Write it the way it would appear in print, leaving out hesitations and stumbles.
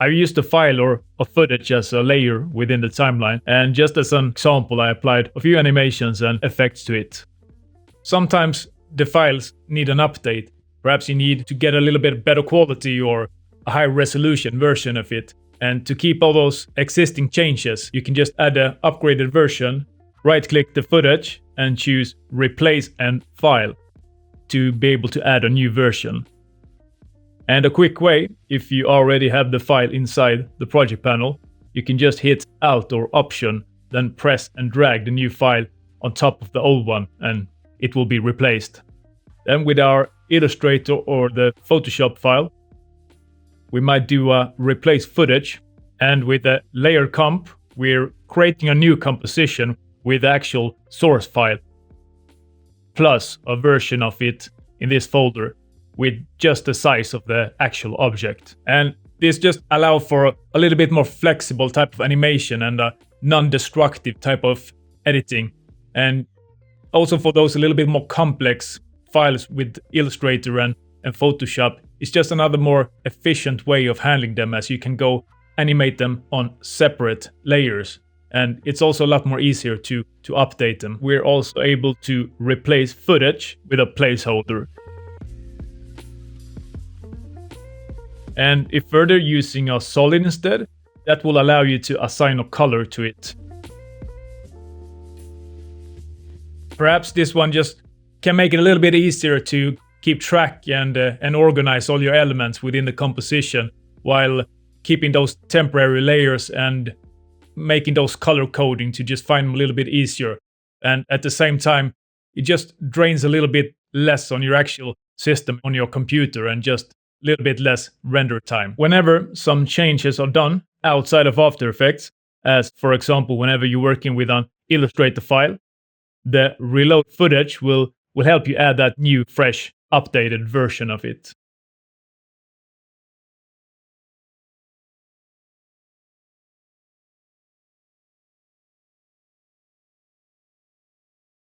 I used a file or a footage as a layer within the timeline, and just as an example, I applied a few animations and effects to it. Sometimes the files need an update. Perhaps you need to get a little bit better quality or a high resolution version of it. And to keep all those existing changes, you can just add an upgraded version, right-click the footage, and choose Replace and File to be able to add a new version. And a quick way, if you already have the file inside the project panel, you can just hit Alt or Option, then press and drag the new file on top of the old one, and it will be replaced. Then with our Illustrator or the Photoshop file, we might do a replace footage, and with the layer comp, we're creating a new composition with the actual source file, plus a version of it in this folder with just the size of the actual object. And this just allows for a little bit more flexible type of animation and a non-destructive type of editing. And also for those a little bit more complex files with Illustrator and Photoshop, it's just another more efficient way of handling them, as you can go animate them on separate layers. And it's also a lot more easier to update them. We're also able to replace footage with a placeholder. And if further using a solid instead, that will allow you to assign a color to it. Perhaps this one just can make it a little bit easier to keep track and organize all your elements within the composition while keeping those temporary layers and making those color coding to just find them a little bit easier. And at the same time, it just drains a little bit less on your actual system on your computer and just a little bit less render time. Whenever some changes are done outside of After Effects, as for example, whenever you're working with an Illustrator file, the reload footage will help you add that new, fresh, updated version of it.